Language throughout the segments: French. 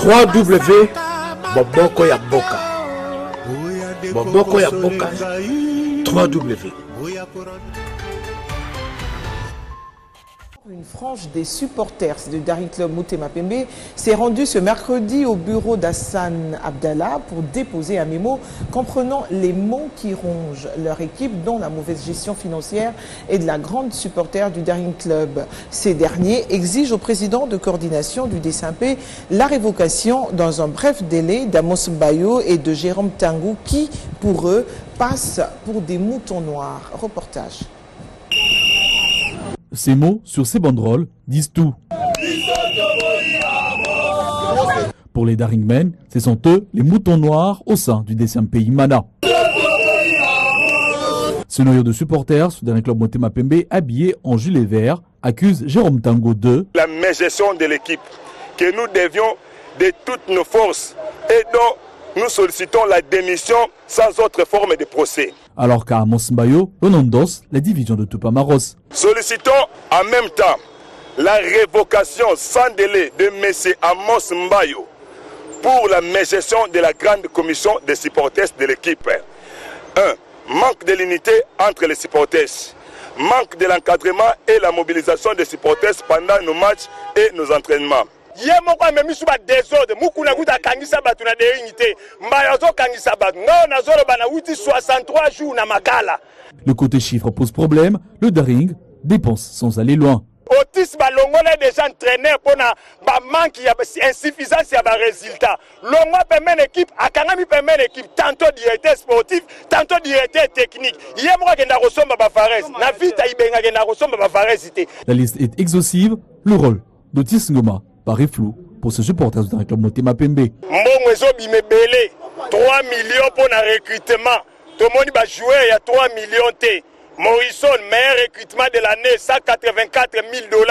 3W Boboko ya Boka. Boboko ya Boka. 3W. Une frange des supporters du Daring Club Motema Pembe s'est rendue ce mercredi au bureau d'Hassan Abdallah pour déposer un mémo comprenant les maux qui rongent leur équipe, dont la mauvaise gestion financière et de la grande supporter du Daring Club. Ces derniers exigent au président de coordination du DSMP la révocation dans un bref délai d'Amos Mbayo et de Jérôme Tangou qui, pour eux, passent pour des moutons noirs. Reportage. Ces mots sur ces banderoles disent tout. Pour les Daringmen, ce sont eux les moutons noirs au sein du DSMP Imana. Ce noyau de supporters du Daring Club Motema Pembe habillé en gilet vert accuse Jérôme Tango de la mégestion de l'équipe que nous devions de toutes nos forces et dont nous sollicitons la démission sans autre forme de procès. Alors qu'à Amos Mbayo, on endosse la division de Tupamaros. Sollicitons en même temps la révocation sans délai de M. Amos Mbayo pour la mégestion de la grande commission des supporters de l'équipe. 1. Manque de l'unité entre les supporters. Manque de l'encadrement et la mobilisation des supporters pendant nos matchs et nos entraînements. Le côté chiffre pose problème, le Daring dépense sans aller loin. Otis balongona déjà entraîné pour na manque insuffisance ya ba résultat. Longwa permet l'équipe akangami permet l'équipe tantôt directeur sportif, tantôt directeur technique. Yemo genda kosomba ba Fares. Na vita ibenga genda kosomba ba Fares. La liste est exhaustive, le rôle d'Otis Ngoma paraît flou pour ce supporter du Daring Club Motema Pembe. Mbongo ezobime belé 3 millions pour na recrutement. Tout le monde va jouer, il y a 3 millions T. Morrison, meilleur recrutement de l'année, 184 000 $.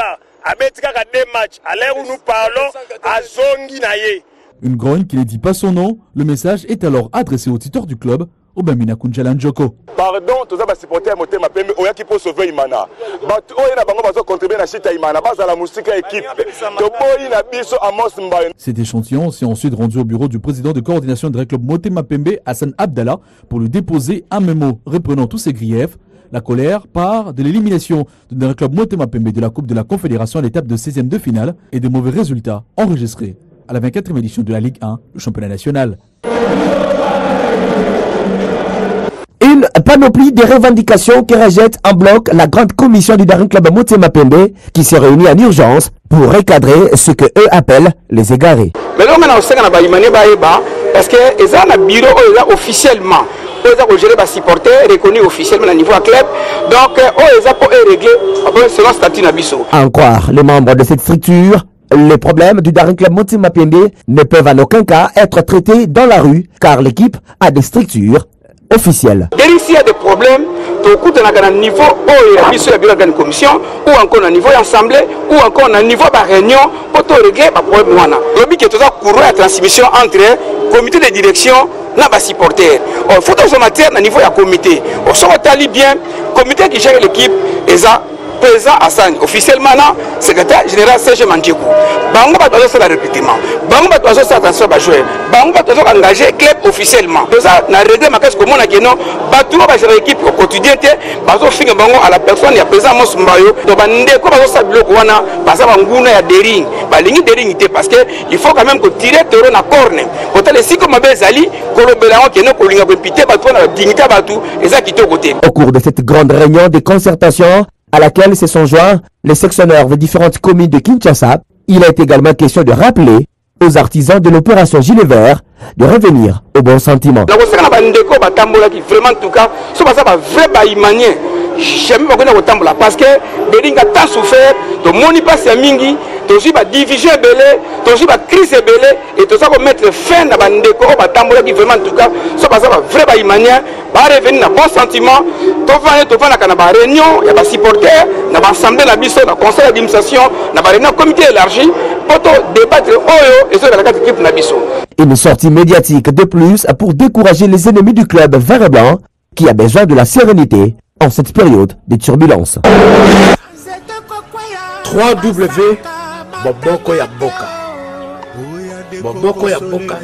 Abetika a 2 matchs. À l'heure où nous parlons, à Zongi Naye. Une grogne qui ne dit pas son nom, le message est alors adressé au tuteur du club, Obamina Kunjala Njoko. Pardon, tous les supporters Motema Pembe, on a qui peut sauver Imana. Cet échantillon s'est ensuite rendu au bureau du président de coordination du Daring Club Motema Pembe, Hassan Abdallah, pour lui déposer un mémo reprenant tous ses griefs. La colère part de l'élimination du Daring Club Motema Pembe de la Coupe de la Confédération à l'étape de 16e de finale et de mauvais résultats enregistrés à la 24e édition de la Ligue 1, le championnat national. Une panoplie de revendications qui rejette en bloc la grande commission du Daring Club Motema Pembe qui se réunit en urgence pour recadrer ce que eux appellent les égarés. Mais là, parce que ils ont un bureau officiellement. Ils ont géré les supporters reconnus officiellement au niveau du club. Donc, ils ont réglé selon le statut Nabiso. En croire les membres de cette structure, les problèmes du Daring Club Motema Pembe ne peuvent en aucun cas être traités dans la rue car l'équipe a des structures officielles. S'il y a des problèmes, au niveau de la commission, ou encore au niveau de l'Assemblée, ou encore au niveau de la réunion, pour régler les problèmes. Le but est de la transmission entre le comité de direction et les supporters. Il faut que matière au niveau du comité. On se bien, le comité qui gère l'équipe est président Hassan, officiellement, secrétaire général Serge Mandjekou. Bango va faire le recrutement. Bango va faire attention à jouer. Bango va engager le club officiellement. Donc ça, na règle ma comme on a dit non, Batou va gérer l'équipe au quotidien. Bazo finir bango à la personne, il y a président Amos Mbayo. Donc bande ko bazo sabilo ko wana, basa banguna ya Daring. Ba lingi Daring ité parce que il faut quand même que tirer toro na corner. Quand les six comme Bezali, kolobela ko no ko linga pité Batou na dignité Batou, et ça qui est au côté. Au cours de cette grande réunion de concertation à laquelle se sont joints les sectionnaires des différentes communes de Kinshasa, il est également question de rappeler aux artisans de l'opération Gilet Vert de revenir au bon sentiment. Vraiment, en tout cas, ce n'est pas vrai manière. J'aime pas parce que Daring a tant souffert, de moni passe à Mingi, de la division belé, de la crise belé, et tout ça pour mettre fin à la bandeko, qui vraiment en tout cas, ce n'est pas vrai manière, va revenir dans bon sentiment, tu vas dans la réunion, il y a des supporters, dans l'assemblée, dans le conseil d'administration, dans la réunion comité élargi, pour débattre et sur la carte équipe Nabiso. Une sortie médiatique de plus pour décourager les ennemis du club vert et blanc qui a besoin de la sérénité en cette période de turbulence. 3W Boboko ya Boka. Boboko ya Mboka.